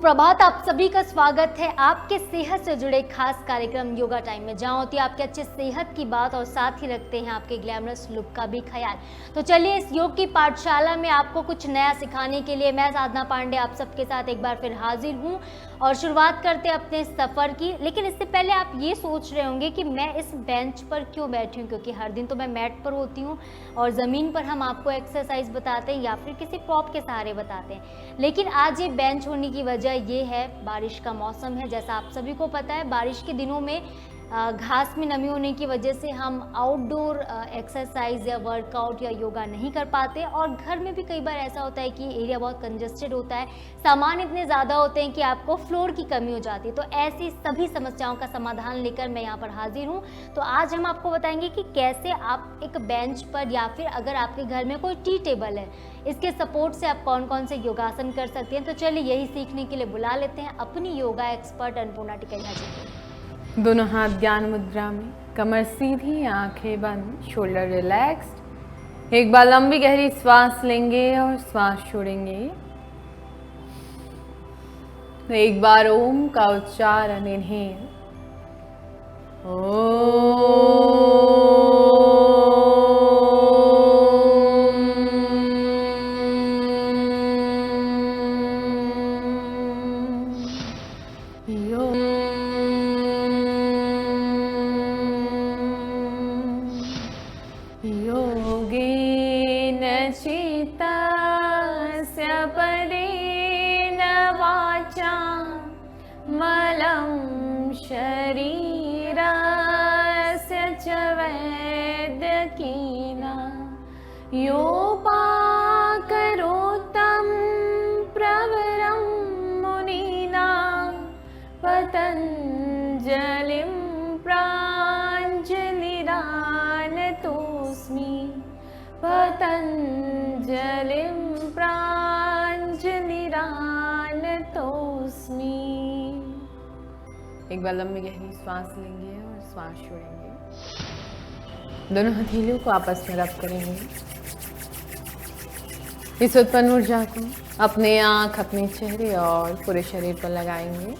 सुप्रभात, आप सभी का स्वागत है आपके सेहत से जुड़े खास कार्यक्रम योगा टाइम में, जहां होती है आपके अच्छे सेहत की बात और साथ ही रखते हैं आपके ग्लैमरस लुक का भी ख्याल। तो चलिए, इस योग की पाठशाला में आपको कुछ नया सिखाने के लिए मैं साधना पांडे आप सबके साथ एक बार फिर हाजिर हूं और शुरुआत करते हैं अपने सफ़र की। लेकिन इससे पहले आप ये सोच रहे होंगे कि मैं इस बेंच पर क्यों बैठी हूँ, क्योंकि हर दिन तो मैं मैट पर होती हूँ और ज़मीन पर हम आपको एक्सरसाइज बताते हैं या फिर किसी प्रॉप के सहारे बताते हैं। लेकिन आज ये बेंच होने की वजह ये है, बारिश का मौसम है। जैसा आप सभी को पता है, बारिश के दिनों में घास में नमी होने की वजह से हम आउटडोर एक्सरसाइज या वर्कआउट या योगा नहीं कर पाते और घर में भी कई बार ऐसा होता है कि एरिया बहुत कंजेस्टेड होता है, सामान इतने ज़्यादा होते हैं कि आपको फ्लोर की कमी हो जाती है। तो ऐसी सभी समस्याओं का समाधान लेकर मैं यहाँ पर हाजिर हूँ। तो आज हम आपको बताएंगे कि कैसे आप एक बेंच पर या फिर अगर आपके घर में कोई टी टेबल है, इसके सपोर्ट से आप कौन कौन से योगासन कर सकते हैं। तो चलिए, यही सीखने के लिए बुला लेते हैं अपनी योगा एक्सपर्ट अन्नपूर्णा टिकैया जी को। दोनों हाथ ज्ञान मुद्रा में, कमर सीधी, आंखें बंद, शोल्डर रिलैक्स्ड। एक बार लंबी गहरी श्वास लेंगे और श्वास छोड़ेंगे। एक बार ओम का उच्चारण, इनहेल योगेन चित्तस्य परेण वाचा मलं शरीरस्य च वैद्यकीना योपाकरोतं प्रवरं मुनीना पतञ्जलिं प्राञ्जलिरानतोऽस्मि पतञ्जलिं प्राञ्जलिरानतोऽस्मि। एक बार लंबी गहरी श्वास लेंगे और श्वास छोड़ेंगे। दोनों हथेलियों को आपस में रब करेंगे। इस उत्पन्न ऊर्जा को अपने आँख, अपने चेहरे और पूरे शरीर पर लगाएंगे।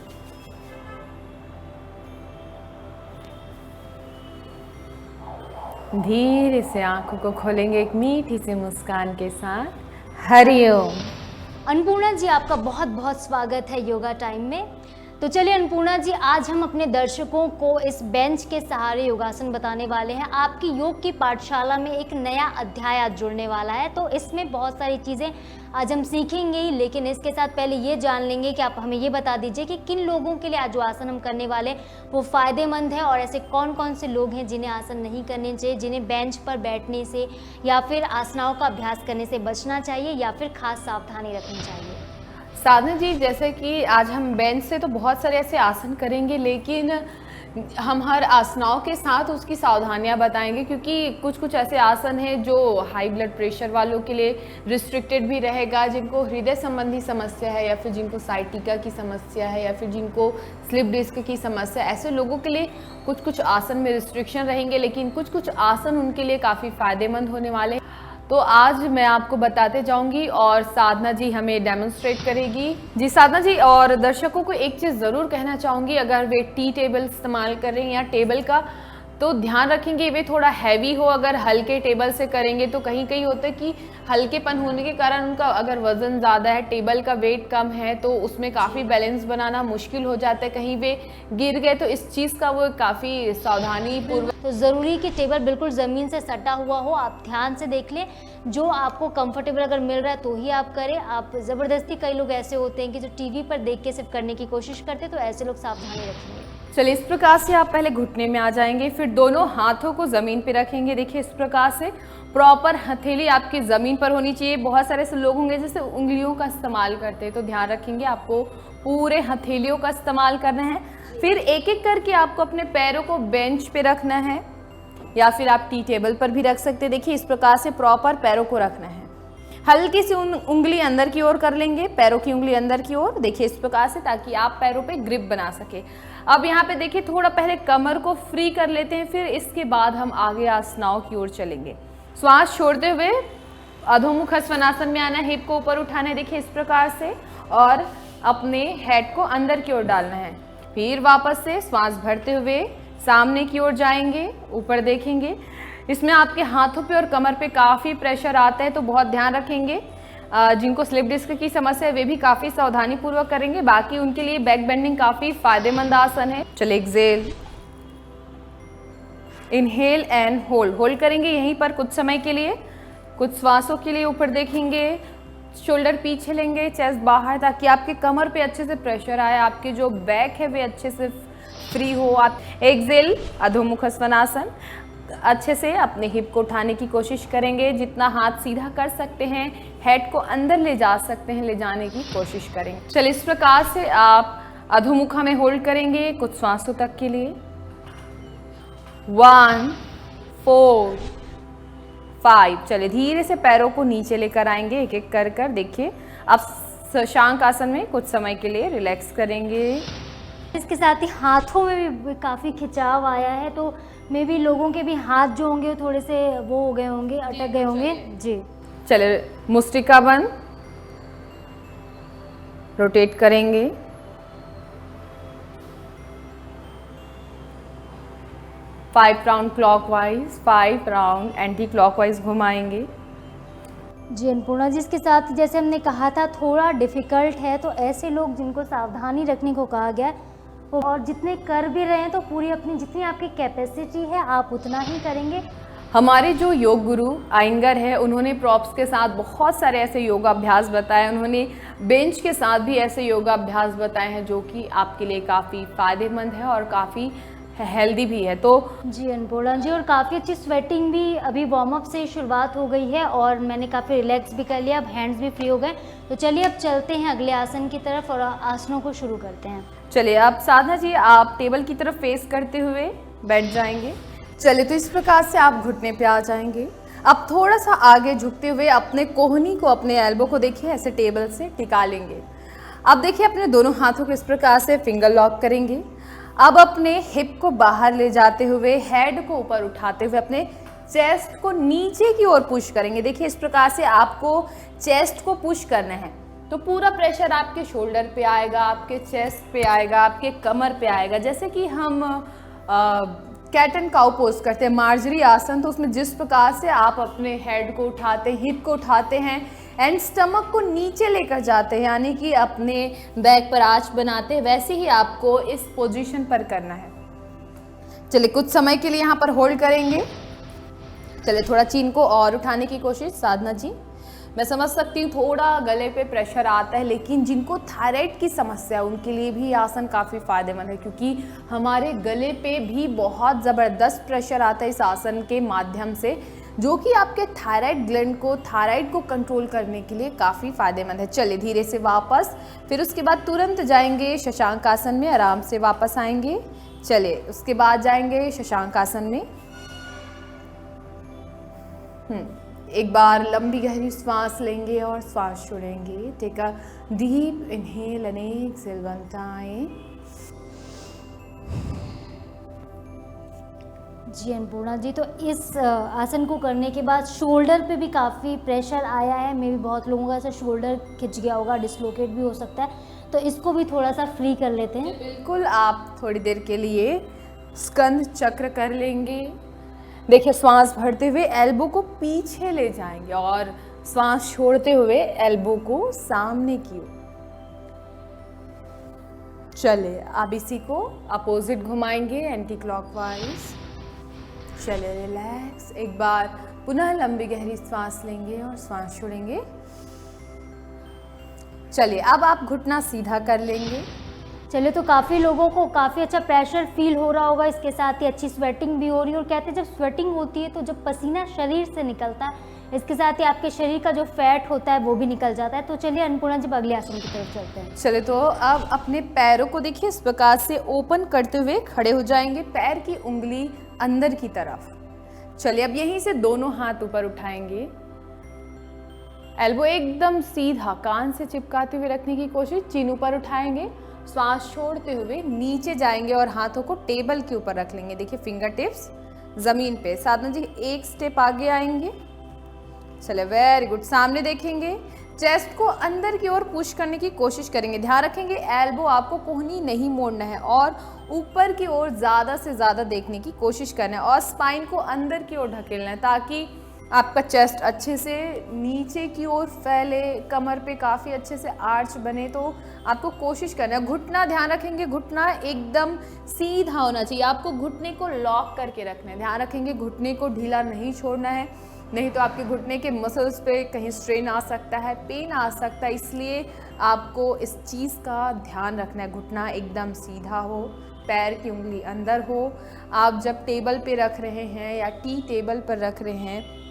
धीरे से आंखों को खोलेंगे एक मीठी सी मुस्कान के साथ। हरिओम। अन्नपूर्णा जी, आपका बहुत बहुत स्वागत है योगा टाइम में। तो चलिए अन्नपूर्णा जी, आज हम अपने दर्शकों को इस बेंच के सहारे योगासन बताने वाले हैं। आपकी योग की पाठशाला में एक नया अध्याय आज जुड़ने वाला है, तो इसमें बहुत सारी चीज़ें आज हम सीखेंगे ही। लेकिन इसके साथ पहले ये जान लेंगे कि आप हमें ये बता दीजिए कि किन लोगों के लिए आज जो आसन हम करने वाले हैं वो फ़ायदेमंद है, और ऐसे कौन कौन से लोग हैं जिन्हें आसन नहीं करने चाहिए, जिन्हें बेंच पर बैठने से या फिर आसनाओं का अभ्यास करने से बचना चाहिए या फिर खास सावधानी रखनी चाहिए। साधना जी, जैसे कि आज हम बेंच से तो बहुत सारे ऐसे आसन करेंगे, लेकिन हम हर आसनाओं के साथ उसकी सावधानियां बताएंगे, क्योंकि कुछ कुछ ऐसे आसन हैं जो हाई ब्लड प्रेशर वालों के लिए रिस्ट्रिक्टेड भी रहेगा, जिनको हृदय संबंधी समस्या है या फिर जिनको साइटिका की समस्या है या फिर जिनको स्लिप डिस्क की समस्या है, ऐसे लोगों के लिए कुछ कुछ आसन में रिस्ट्रिक्शन रहेंगे, लेकिन कुछ कुछ आसन उनके लिए काफ़ी फ़ायदेमंद होने वाले हैं। तो आज मैं आपको बताते जाऊंगी और साधना जी हमें डेमोन्स्ट्रेट करेगी। जी साधना जी, और दर्शकों को एक चीज़ ज़रूर कहना चाहूँगी, अगर वे टी टेबल इस्तेमाल कर रहे हैं या टेबल का, तो ध्यान रखेंगे वे थोड़ा हैवी हो। अगर हल्के टेबल से करेंगे तो कहीं कहीं होता है कि हल्केपन होने के कारण उनका अगर वज़न ज़्यादा है, टेबल का वेट कम है, तो उसमें काफ़ी बैलेंस बनाना मुश्किल हो जाता है। कहीं वे गिर गए तो इस चीज़ का वो काफ़ी सावधानी पूर्वक। तो ज़रूरी कि टेबल बिल्कुल ज़मीन से सटा हुआ हो। आप ध्यान से देख लें, जो आपको कंफर्टेबल अगर मिल रहा है तो ही आप करें। आप ज़बरदस्ती, कई लोग ऐसे होते हैं कि जो टीवी पर देख के सिर्फ करने की कोशिश करते हैं, तो ऐसे लोग सावधानी रखेंगे। चलिए, इस प्रकार से आप पहले घुटने में आ जाएंगे, फिर दोनों हाथों को ज़मीन पे रखेंगे। देखिए, इस प्रकार से प्रॉपर हथेली आपकी ज़मीन पर होनी चाहिए। बहुत सारे ऐसे लोग होंगे जैसे उंगलियों का इस्तेमाल करते हैं, तो ध्यान रखेंगे आपको पूरे हथेलियों का इस्तेमाल करना है। फिर एक एक करके आपको अपने पैरों को बेंच पे रखना है या फिर आप टी टेबल पर भी रख सकते हैं। देखिए, इस प्रकार से प्रॉपर पैरों को रखना है। हल्की सी उंगली अंदर की ओर कर लेंगे, पैरों की उंगली अंदर की ओर। देखिए, इस प्रकार से, ताकि आप पैरों पे ग्रिप बना सके। अब यहाँ पे देखिए, थोड़ा पहले कमर को फ्री कर लेते हैं, फिर इसके बाद हम आगे आसनाओं की ओर चलेंगे। श्वास छोड़ते हुए अधोमुख स्वनासन में आना, हिप को ऊपर उठाना है। देखिए, इस प्रकार से, और अपने हेड को अंदर की ओर डालना है। फिर वापस से श्वास भरते हुए सामने की ओर जाएंगे, ऊपर देखेंगे। इसमें आपके हाथों पे और कमर पे काफ़ी प्रेशर आता है, तो बहुत ध्यान रखेंगे। जिनको स्लिप डिस्क की समस्या है वे भी काफ़ी सावधानी पूर्वक करेंगे, बाकी उनके लिए बैक बेंडिंग काफ़ी फायदेमंद आसन है। चलिए एक्सेल, इनहेल एंड होल्ड करेंगे यहीं पर कुछ समय के लिए, कुछ श्वासों के लिए। ऊपर देखेंगे, शोल्डर पीछे लेंगे, चेस्ट बाहर, ताकि आपके कमर पे अच्छे से प्रेशर आए, आपके जो बैक है वे अच्छे से फ्री हो। आप एक्सेल, अधोमुख स्वनासन। अच्छे से अपने हिप को उठाने की कोशिश करेंगे, जितना हाथ सीधा कर सकते हैं, हेड को अंदर ले जा सकते हैं, ले जाने की कोशिश करेंगे। चलिए इस प्रकार से आप अधोमुखा में होल्ड करेंगे कुछ श्वासों तक के लिए। 1 4 5। चलिए धीरे से पैरों को नीचे लेकर आएंगे, एक एक कर कर। देखिए आप शशांक आसन में कुछ समय के लिए रिलैक्स करेंगे। इसके साथ ही हाथों में भी काफ़ी खिंचाव आया है, तो मे भी लोगों के भी हाथ जो होंगे थोड़े से वो हो गए होंगे, अटक गए होंगे जी। चलिए मुस्टिका बंद, रोटेट करेंगे। Five round clockwise, 5 round anti clockwise घुमाएंगे। जी अन्नपूर्णा जी, इसके साथ जैसे हमने कहा था थोड़ा डिफ़िकल्ट है, तो ऐसे लोग जिनको सावधानी रखने को कहा गया है और जितने कर भी रहे हैं तो पूरी अपनी जितनी आपकी कैपेसिटी है आप उतना ही करेंगे। हमारे जो योग गुरु आइंगर है, उन्होंने प्रॉप्स के साथ बहुत सारे ऐसे योगाभ्यास बताए, उन्होंने बेंच के साथ भी ऐसे योगाभ्यास बताए हैं जो कि आपके लिए काफ़ी फायदेमंद है और काफ़ी हेल्दी भी है। तो जी अन्नपूर्णा जी, और काफ़ी अच्छी स्वेटिंग भी अभी वार्म अप से शुरुआत हो गई है और मैंने काफ़ी रिलैक्स भी कर लिया, अब हैंड्स भी फ्री हो गए। तो चलिए अब चलते हैं अगले आसन की तरफ और आसनों को शुरू करते हैं। चलिए अब साधना जी आप टेबल की तरफ फेस करते हुए बैठ जाएंगे। चलिए तो इस प्रकार से आप घुटने पे आ जाएंगे। अब थोड़ा सा आगे झुकते हुए अपने कोहनी को, अपने एल्बो को देखिए ऐसे टेबल से टिका लेंगे। अब देखिए अपने दोनों हाथों को इस प्रकार से फिंगर लॉक करेंगे। अब अपने हिप को बाहर ले जाते हुए, हेड को ऊपर उठाते हुए अपने चेस्ट को नीचे की ओर पुश करेंगे। देखिए इस प्रकार से आपको चेस्ट को पुश करना है, तो पूरा प्रेशर आपके शोल्डर पे आएगा, आपके चेस्ट पे आएगा, आपके कमर पे आएगा। जैसे कि हम कैट एंड काउ पोज करते हैं, मार्जरी आसन, तो उसमें जिस प्रकार से आप अपने हेड को उठाते हैं, हिप को उठाते हैं एंड स्टमक को नीचे लेकर जाते हैं, यानी कि अपने बैक पर आंच बनाते हैं, वैसे ही आपको इस पोजीशन पर करना है। चलिए कुछ समय के लिए यहाँ पर होल्ड करेंगे। चलिए थोड़ा चीन को और उठाने की कोशिश। साधना जी, मैं समझ सकती हूँ थोड़ा गले पे प्रेशर आता है, लेकिन जिनको थायराइड की समस्या है उनके लिए भी आसन काफ़ी फायदेमंद है, क्योंकि हमारे गले पे भी बहुत ज़बरदस्त प्रेशर आता है इस आसन के माध्यम से, जो कि आपके थायराइड ग्लैंड को, थायराइड को कंट्रोल करने के लिए काफ़ी फायदेमंद है। चलिए धीरे से वापस, फिर उसके बाद तुरंत जाएंगे शशांक आसन में, आराम से वापस आएंगे। चलिए उसके बाद जाएंगे शशांक आसन में। एक बार लंबी गहरी श्वास लेंगे और श्वास छोड़ेंगे। Take a deep inhale and exhale 1 time. जी अन्नपूर्णा जी, तो इस आसन को करने के बाद शोल्डर पे भी काफ़ी प्रेशर आया है, मे भी बहुत लोगों का ऐसा शोल्डर खिंच गया होगा, डिसलोकेट भी हो सकता है, तो इसको भी थोड़ा सा फ्री कर लेते हैं। बिल्कुल, आप थोड़ी देर के लिए स्कंद चक्र कर लेंगे। देखिए श्वास भरते हुए एल्बो को पीछे ले जाएंगे और श्वास छोड़ते हुए एल्बो को सामने की ओर। चलिए अब इसी को अपोजिट घुमाएंगे, एंटी क्लॉकवाइज। चलिए रिलैक्स, एक बार पुनः लंबी गहरी श्वास लेंगे और श्वास छोड़ेंगे। चलिए अब आप घुटना सीधा कर लेंगे। चलिए, तो काफ़ी लोगों को काफ़ी अच्छा प्रेशर फील हो रहा होगा, इसके साथ ही अच्छी स्वेटिंग भी हो रही है, और कहते हैं जब स्वेटिंग होती है तो जब पसीना शरीर से निकलता है, इसके साथ ही आपके शरीर का जो फैट होता है वो भी निकल जाता है। तो चलिए अन्नपूर्णा जी अगले आसन की तरफ चलते हैं। चलिए, तो अब अपने पैरों को देखिए इस प्रकार से ओपन करते हुए खड़े हो जाएंगे, पैर की उंगली अंदर की तरफ। चलिए अब यहीं से दोनों हाथ ऊपर उठाएंगे, एल्बो एकदम सीधा कान से चिपकाते हुए रखने की कोशिश, चिन ऊपर उठाएंगे, श्वास छोड़ते हुए नीचे जाएंगे और हाथों को टेबल के ऊपर रख लेंगे। देखिए फिंगर टिप्स जमीन पे। साधना जी एक स्टेप आगे आएंगे। चले, वेरी गुड। सामने देखेंगे, चेस्ट को अंदर की ओर पुश करने की कोशिश करेंगे। ध्यान रखेंगे एल्बो आपको कोहनी नहीं मोड़ना है और ऊपर की ओर ज़्यादा से ज़्यादा देखने की कोशिश करना है और स्पाइन को अंदर की ओर ढकेलना है ताकि आपका चेस्ट अच्छे से नीचे की ओर फैले, कमर पे काफ़ी अच्छे से आर्च बने। तो आपको कोशिश करना है। घुटना ध्यान रखेंगे, घुटना एकदम सीधा होना चाहिए। आपको घुटने को लॉक करके रखना है। ध्यान रखेंगे घुटने को ढीला नहीं छोड़ना है, नहीं तो आपके घुटने के मसल्स पे कहीं स्ट्रेन आ सकता है, पेन आ सकता है। इसलिए आपको इस चीज़ का ध्यान रखना है। घुटना एकदम सीधा हो, पैर की उंगली अंदर हो। आप जब टेबल पे रख रहे हैं या टी टेबल पर रख रहे हैं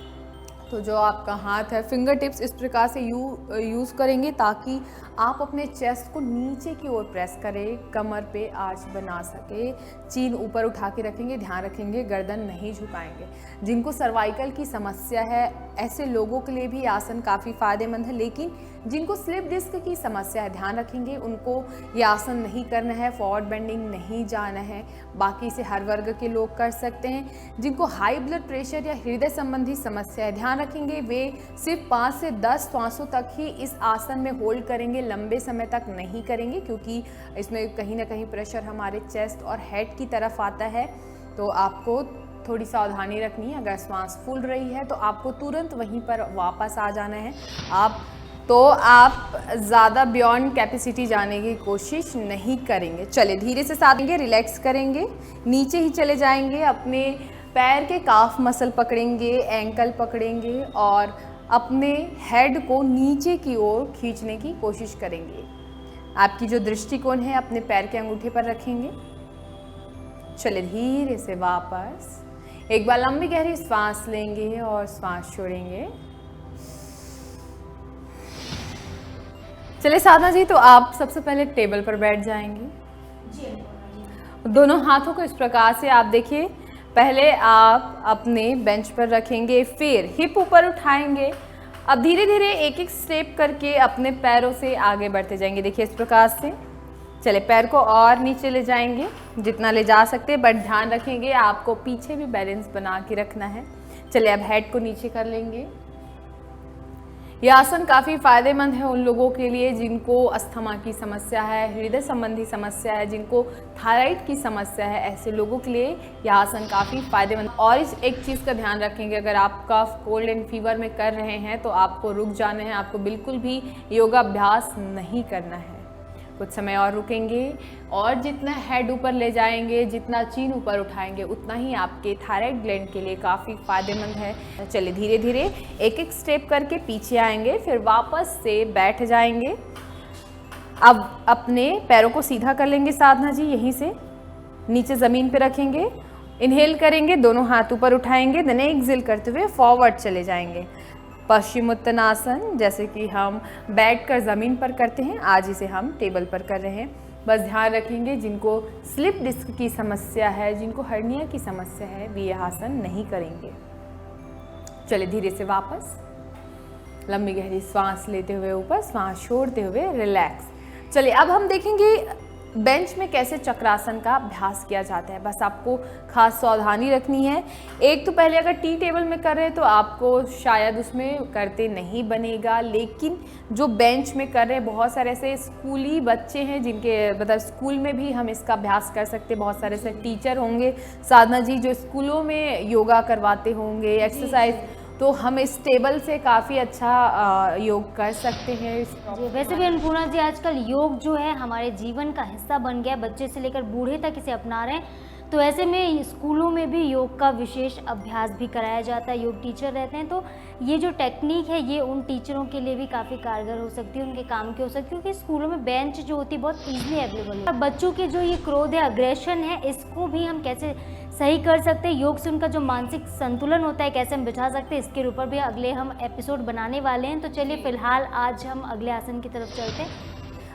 तो जो आपका हाथ है, फिंगर टिप्स इस प्रकार से यूज़ करेंगे ताकि आप अपने चेस्ट को नीचे की ओर प्रेस करें, कमर पे आर्च बना सके। चीन ऊपर उठा के रखेंगे, ध्यान रखेंगे गर्दन नहीं झुकाएंगे। जिनको सर्वाइकल की समस्या है ऐसे लोगों के लिए भी आसन काफ़ी फ़ायदेमंद है, लेकिन जिनको स्लिप डिस्क की समस्या है ध्यान रखेंगे उनको ये आसन नहीं करना है, फॉरवर्ड बेंडिंग नहीं जाना है। बाकी से हर वर्ग के लोग कर सकते हैं। जिनको हाई ब्लड प्रेशर या हृदय संबंधी समस्या है ध्यान रखेंगे वे सिर्फ 5 से 10 श्वासों तक ही इस आसन में होल्ड करेंगे, लंबे समय तक नहीं करेंगे क्योंकि इसमें कहीं ना कहीं प्रेशर हमारे चेस्ट और हेड की तरफ आता है। तो आपको थोड़ी सावधानी रखनी है। अगर सांस फूल रही है तो आपको तुरंत वहीं पर वापस आ जाना है। आप ज़्यादा बियॉन्ड कैपेसिटी जाने की कोशिश नहीं करेंगे। चले धीरे से साधेंगे, रिलैक्स करेंगे, नीचे ही चले जाएंगे। अपने पैर के काफ मसल पकड़ेंगे, एंकल पकड़ेंगे और अपने हेड को नीचे की ओर खींचने की कोशिश करेंगे। आपकी जो दृष्टिकोण है अपने पैर के अंगूठे पर रखेंगे। चले धीरे से वापस एक बार लंबी गहरी सांस लेंगे और सांस छोड़ेंगे। चलिए साधना जी, तो आप सबसे पहले टेबल पर बैठ जाएंगे। दोनों हाथों को इस प्रकार से आप देखिए, पहले आप अपने बेंच पर रखेंगे, फिर हिप ऊपर उठाएंगे। अब धीरे धीरे एक एक स्टेप करके अपने पैरों से आगे बढ़ते जाएंगे। देखिए इस प्रकार से। चले पैर को और नीचे ले जाएंगे जितना ले जा सकते हैं, बट ध्यान रखेंगे आपको पीछे भी बैलेंस बना के रखना है। चलिए अब हेड को नीचे कर लेंगे। यह आसन काफ़ी फायदेमंद है उन लोगों के लिए जिनको अस्थमा की समस्या है, हृदय संबंधी समस्या है, जिनको थायराइड की समस्या है। ऐसे लोगों के लिए यह आसन काफ़ी फायदेमंद। और इस एक चीज़ का ध्यान रखेंगे, अगर आप कफ, कोल्ड एंड फीवर में कर रहे हैं तो आपको रुक जाना है। आपको बिल्कुल भी योगाभ्यास नहीं करना है। कुछ समय और रुकेंगे और जितना हेड ऊपर ले जाएंगे, जितना चीन ऊपर उठाएंगे, उतना ही आपके थायराइड ग्लैंड के लिए काफ़ी फायदेमंद है। चलिए धीरे धीरे एक एक स्टेप करके पीछे आएंगे, फिर वापस से बैठ जाएंगे। अब अपने पैरों को सीधा कर लेंगे साधना जी, यहीं से नीचे ज़मीन पे रखेंगे। इनहेल करेंगे, दोनों हाथ ऊपर उठाएंगे, देन एक्सहेल करते हुए फॉरवर्ड चले जाएंगे। पश्चिमोत्तानासन, जैसे कि हम बैठकर ज़मीन पर करते हैं, आज इसे हम टेबल पर कर रहे हैं। बस ध्यान रखेंगे जिनको स्लिप डिस्क की समस्या है, जिनको हर्निया की समस्या है, वे यह आसन नहीं करेंगे। चलिए धीरे से वापस लंबी गहरी सांस लेते हुए ऊपर, सांस छोड़ते हुए रिलैक्स। चलिए अब हम देखेंगे बेंच में कैसे चक्रासन का अभ्यास किया जाता है। बस आपको खास सावधानी रखनी है। एक तो पहले अगर टी टेबल में कर रहे हैं तो आपको शायद उसमें करते नहीं बनेगा, लेकिन जो बेंच में कर रहे हैं, बहुत सारे ऐसे स्कूली बच्चे हैं जिनके मतलब स्कूल में भी हम इसका अभ्यास कर सकते हैं। बहुत सारे ऐसे टीचर होंगे साधना जी जो स्कूलों में योगा करवाते होंगे, एक्सरसाइज, तो हम इस टेबल से काफ़ी अच्छा योग कर सकते हैं। जी, वैसे भी अन्नपूर्णा जी आजकल योग जो है हमारे जीवन का हिस्सा बन गया, बच्चे से लेकर बूढ़े तक इसे अपना रहे हैं। तो ऐसे में स्कूलों में भी योग का विशेष अभ्यास भी कराया जाता है, योग टीचर रहते हैं। तो ये जो टेक्निक है ये उन टीचरों के लिए भी काफ़ी कारगर हो सकती है, उनके काम की हो सकती है, क्योंकि स्कूलों में बेंच जो होती है बहुत ईजिली अवेलेबल है। बच्चों के जो ये क्रोध है, अग्रेशन है, इसको भी हम कैसे सही कर सकते हैं, योग से उनका जो मानसिक संतुलन होता है कैसे हम बिठा सकते हैं, इसके ऊपर भी अगले हम एपिसोड बनाने वाले हैं। तो चलिए फिलहाल आज हम अगले आसन की तरफ चलते हैं।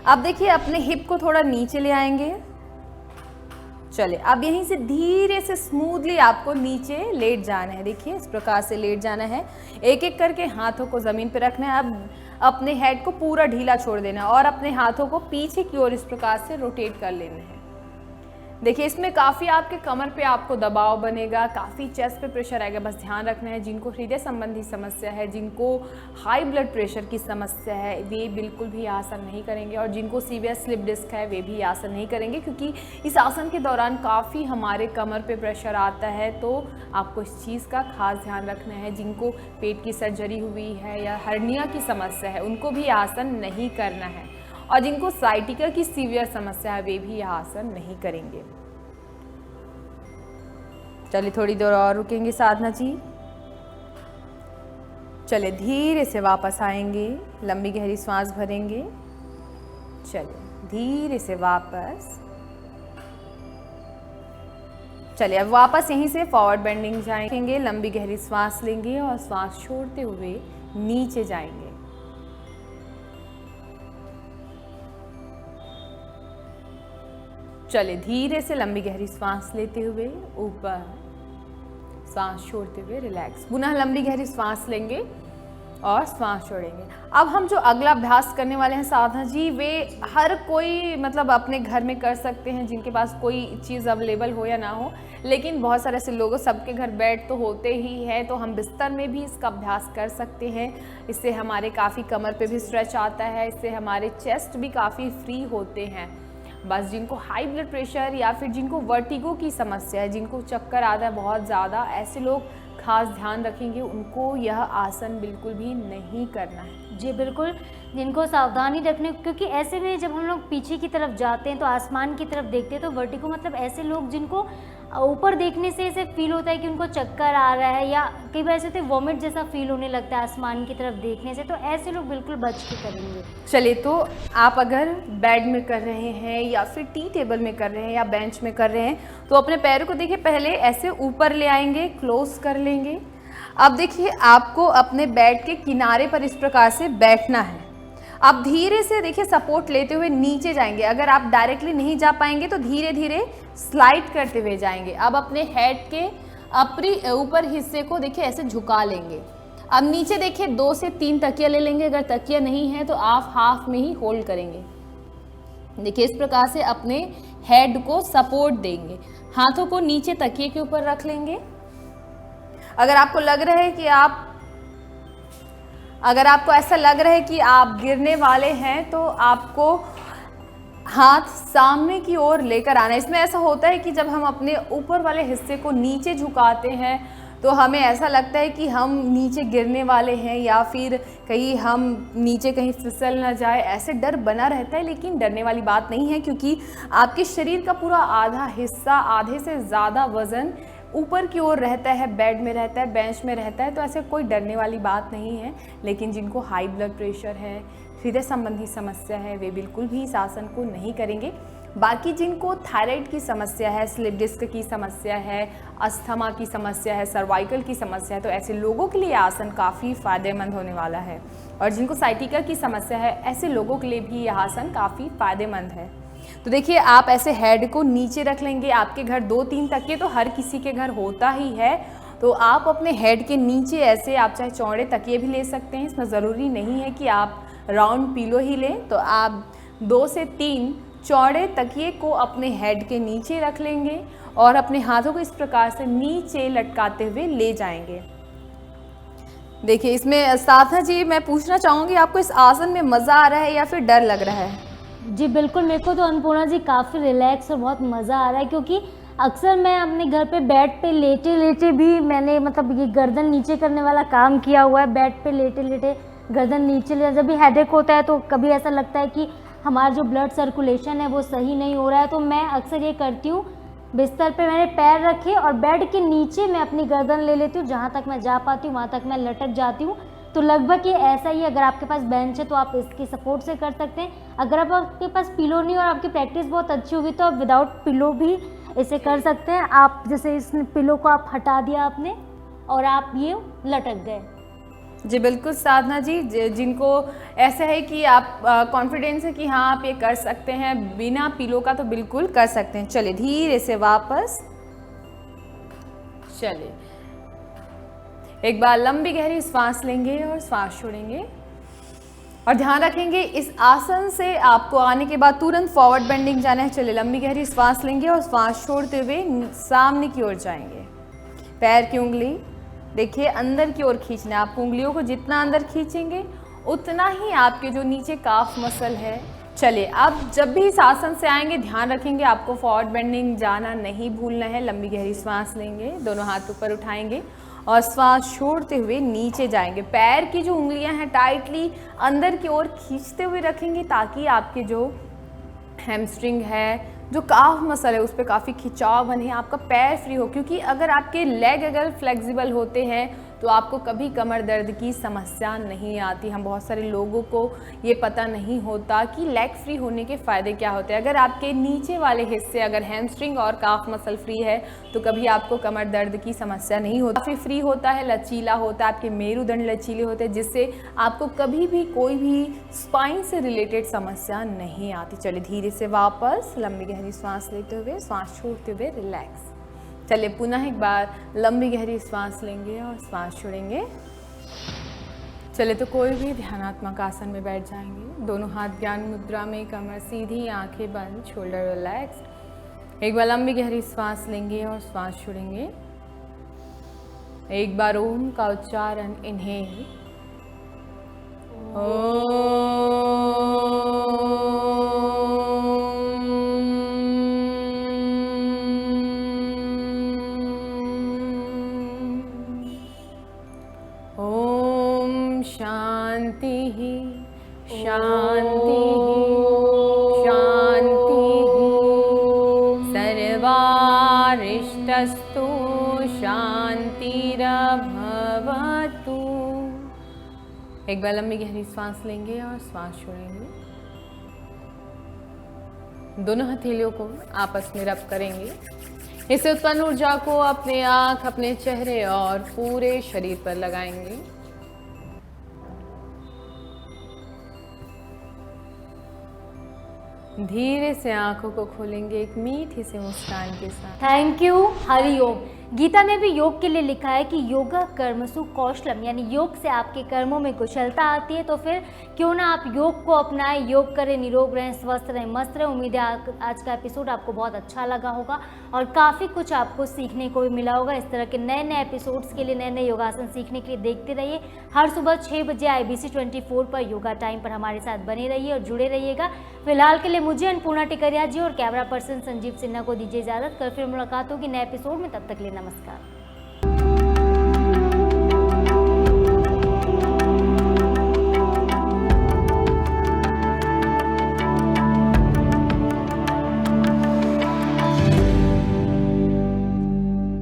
अब देखिए अपने हिप को थोड़ा नीचे ले आएंगे। चलिए अब यहीं से धीरे से स्मूथली आपको नीचे लेट जाना है। देखिए इस प्रकार से लेट जाना है, एक एक करके हाथों को ज़मीन पर रखना है। अब अपने हेड को पूरा ढीला छोड़ देना है और अपने हाथों को पीछे की ओर इस प्रकार से रोटेट कर लेना है। देखिए इसमें काफ़ी आपके कमर पे आपको दबाव बनेगा, काफ़ी चेस्ट पे प्रेशर आएगा। बस ध्यान रखना है जिनको हृदय संबंधी समस्या है, जिनको हाई ब्लड प्रेशर की समस्या है, वे बिल्कुल भी आसन नहीं करेंगे। और जिनको सीवियर स्लिप डिस्क है वे भी आसन नहीं करेंगे, क्योंकि इस आसन के दौरान काफ़ी हमारे कमर पे प्रेशर आता है। तो आपको इस चीज़ का खास ध्यान रखना है। जिनको पेट की सर्जरी हुई है या हर्निया की समस्या है उनको भी आसन नहीं करना है। और जिनको साइटिका की सीवियर समस्या है वे भी यह आसन नहीं करेंगे। चलिए थोड़ी देर और रुकेंगे साधना जी। चलिए धीरे से वापस आएंगे, लंबी गहरी सांस भरेंगे। चलिए धीरे से वापस। चलिए अब वापस यहीं से फॉरवर्ड बेंडिंग जाएंगे, लंबी गहरी सांस लेंगे और सांस छोड़ते हुए नीचे जाएंगे। चलिए धीरे से लंबी गहरी सांस लेते हुए ऊपर, सांस छोड़ते हुए रिलैक्स। पुनः लंबी गहरी सांस लेंगे और सांस छोड़ेंगे। अब हम जो अगला अभ्यास करने वाले हैं साधना जी, वे हर कोई मतलब अपने घर में कर सकते हैं, जिनके पास कोई चीज़ अवेलेबल हो या ना हो। लेकिन बहुत सारे ऐसे लोगों, सबके घर बेड तो होते ही है, तो हम बिस्तर में भी इसका अभ्यास कर सकते हैं। इससे हमारे काफ़ी कमर पे भी स्ट्रेच आता है, इससे हमारे चेस्ट भी काफ़ी फ्री होते हैं। बस जिनको हाई ब्लड प्रेशर या फिर जिनको वर्टिगो की समस्या है, जिनको चक्कर आता है बहुत ज़्यादा, ऐसे लोग खास ध्यान रखेंगे, उनको यह आसन बिल्कुल भी नहीं करना है। जी बिल्कुल, जिनको सावधानी रखने, क्योंकि ऐसे में जब हम लोग पीछे की तरफ जाते हैं तो आसमान की तरफ देखते हैं, तो वर्टिगो मतलब ऐसे लोग जिनको ऊपर देखने से ऐसे फील होता है कि उनको चक्कर आ रहा है, या कई बार ऐसे होते वॉमिट जैसा फील होने लगता है आसमान की तरफ देखने से, तो ऐसे लोग बिल्कुल बच के करेंगे। चलिए तो आप अगर बेड में कर रहे हैं या फिर टी टेबल में कर रहे हैं या बेंच में कर रहे हैं, तो अपने पैरों को देखिए पहले ऐसे ऊपर ले आएंगे, क्लोज कर लेंगे। अब देखिए आपको अपने बेड के किनारे पर इस प्रकार से बैठना है। अब धीरे से देखिए सपोर्ट लेते हुए नीचे जाएंगे। अगर आप डायरेक्टली नहीं जा पाएंगे तो धीरे धीरे स्लाइड करते हुए जाएंगे। अब अपने हेड के ऊपर हिस्से को देखिए ऐसे झुका लेंगे। अब नीचे देखिए 2 से 3 तकिया ले लेंगे। अगर तकिया नहीं है तो आप हाफ में ही होल्ड करेंगे। देखिए इस प्रकार से अपने हेड को सपोर्ट देंगे। हाथों को नीचे तकिए के ऊपर रख लेंगे। अगर आपको ऐसा लग रहा है कि आप गिरने वाले हैं, तो आपको हाथ सामने की ओर लेकर आना है। इसमें ऐसा होता है कि जब हम अपने ऊपर वाले हिस्से को नीचे झुकाते हैं तो हमें ऐसा लगता है कि हम नीचे गिरने वाले हैं या फिर कहीं हम नीचे कहीं फिसल ना जाए, ऐसे डर बना रहता है। लेकिन डरने वाली बात नहीं है, क्योंकि आपके शरीर का पूरा आधा हिस्सा, आधे से ज़्यादा वज़न ऊपर की ओर रहता है, बेड में रहता है, बेंच में रहता है, तो ऐसे कोई डरने वाली बात नहीं है। लेकिन जिनको हाई ब्लड प्रेशर है, हृदय संबंधी समस्या है, वे बिल्कुल भी इस आसन को नहीं करेंगे। बाकी जिनको थायराइड की समस्या है, स्लिप डिस्क की समस्या है, अस्थमा की समस्या है, सर्वाइकल की समस्या है, तो ऐसे लोगों के लिए आसन काफ़ी फ़ायदेमंद होने वाला है। और जिनको साइटिका की समस्या है, ऐसे लोगों के लिए भी यह आसन काफ़ी फ़ायदेमंद है। तो देखिए आप ऐसे हेड को नीचे रख लेंगे। आपके घर 2-3 तकिए तो हर किसी के घर होता ही है, तो आप अपने हेड के नीचे ऐसे, आप चाहे चौड़े तकिए भी ले सकते हैं। इसमें ज़रूरी नहीं है कि आप राउंड पिलो ही लें, तो आप 2 से 3 चौड़े तकिए को अपने हेड के नीचे रख लेंगे और अपने हाथों को इस प्रकार से नीचे लटकाते हुए ले जाएंगे। देखिए इसमें साधना जी मैं पूछना चाहूँगी, आपको इस आसन में मज़ा आ रहा है या फिर डर लग रहा है? जी बिल्कुल, मेरे को तो अन्नपूर्णा जी काफ़ी रिलैक्स और बहुत मज़ा आ रहा है, क्योंकि अक्सर मैं अपने घर पे बेड पे लेटे लेटे भी मैंने मतलब ये गर्दन नीचे करने वाला काम किया हुआ है। बेड पे लेटे लेटे गर्दन नीचे ले, जब भी हेडेक होता है तो कभी ऐसा लगता है कि हमारा जो ब्लड सर्कुलेशन है वो सही नहीं हो रहा है, तो मैं अक्सर ये करती हूँ, बिस्तर पे मैंने पैर रखे और बेड के नीचे मैं अपनी गर्दन ले लेती हूँ। जहाँ तक मैं जा पाती हूँ वहाँ तक मैं लटक जाती हूँ। तो लगभग ये ऐसा ही, अगर आपके पास बेंच है तो आप इसकी सपोर्ट से कर सकते हैं। अगर आपके पास पिलो नहीं और आपकी प्रैक्टिस बहुत अच्छी होगी तो आप विदाउट पिलो भी इसे कर सकते हैं। आप जैसे इस पिलो को आप हटा दिया आपने और आप ये लटक गए। जी बिल्कुल साधना जी, जिनको ऐसा है कि आप कॉन्फिडेंस है कि हाँ आप ये कर सकते हैं बिना पिलो का, तो बिल्कुल कर सकते हैं। चलिए धीरे से वापस, चलिए एक बार लंबी गहरी सांस लेंगे और सांस छोड़ेंगे और ध्यान रखेंगे इस आसन से आपको आने के बाद तुरंत फॉरवर्ड बेंडिंग जाना है। चलिए लंबी गहरी श्वास लेंगे और श्वास छोड़ते हुए सामने की ओर जाएंगे। पैर की उंगली देखिए अंदर की ओर खींचना है। आप उंगलियों को जितना अंदर खींचेंगे उतना ही आपके जो नीचे काफ मसल है। चलिए अब जब भी इस आसन से आएंगे ध्यान रखेंगे आपको फॉरवर्ड बेंडिंग जाना नहीं भूलना है। लंबी गहरी श्वास लेंगे, दोनों हाथ ऊपर उठाएंगे और श्वास छोड़ते हुए नीचे जाएंगे। पैर की जो उंगलियां हैं टाइटली अंदर की ओर खींचते हुए रखेंगे ताकि आपके जो हैमस्ट्रिंग है, जो काफ मसल है, उस पर काफ़ी खिंचाव बने, आपका पैर फ्री हो। क्योंकि अगर आपके लेग अगर फ्लेक्सिबल होते हैं तो आपको कभी कमर दर्द की समस्या नहीं आती। हम बहुत सारे लोगों को ये पता नहीं होता कि लेग फ्री होने के फ़ायदे क्या होते हैं। अगर आपके नीचे वाले हिस्से अगर हैमस्ट्रिंग और काफ मसल फ्री है तो कभी आपको कमर दर्द की समस्या नहीं होती। काफ़ी फ्री होता है, लचीला होता है, आपके मेरुदंड लचीले होते हैं, जिससे आपको कभी भी कोई भी स्पाइन से रिलेटेड समस्या नहीं आती। चलिए धीरे से वापस लंबी गहरी श्वास लेते हुए श्वास छोड़ते हुए रिलैक्स। चलिए पुनः एक बार लंबी गहरी श्वास लेंगे और श्वास छोड़ेंगे। चलिए तो कोई भी ध्यानात्मक आसन में बैठ जाएंगे। दोनों हाथ ज्ञान मुद्रा में, कमर सीधी, आंखें बंद, शोल्डर रिलैक्स। एक बार लंबी गहरी श्वास लेंगे और श्वास छोड़ेंगे। एक बार ओम का उच्चारण, इनहेल शांति शांति शांति सर्वारिष्टस्तु शांतिरभवतु। एक बार लंबी गहरी श्वास लेंगे और श्वास छोड़ेंगे। दोनों हथेलियों को आपस में रब करेंगे। इससे उत्पन्न ऊर्जा को अपने आंख, अपने चेहरे और पूरे शरीर पर लगाएंगे। धीरे से आंखों को खोलेंगे एक मीठी से मुस्कान के साथ। Thank you. हरिओम। गीता में भी योग के लिए लिखा है कि योगा कर्मसु कौशलम, यानी योग से आपके कर्मों में कुशलता आती है। तो फिर क्यों ना आप योग को अपनाएं, योग करें, निरोग रहें, स्वस्थ रहें, मस्त रहें। उम्मीद है आज का एपिसोड आपको बहुत अच्छा लगा होगा और काफ़ी कुछ आपको सीखने को भी मिला होगा। इस तरह के नए नए एपिसोड्स के लिए, नए नए योगासन सीखने के लिए देखते रहिए हर सुबह 6 बजे IBC 24 पर योगा टाइम पर हमारे साथ बने रहिए और जुड़े रहिएगा। फिलहाल के लिए मुझे अन्नपूर्णा टिकरिया जी और कैमरा पर्सन संजीव सिन्हा को दीजिए इजाज़त। कल फिर मुलाकात होगी नए एपिसोड में, तब तक के लिए नमस्कार।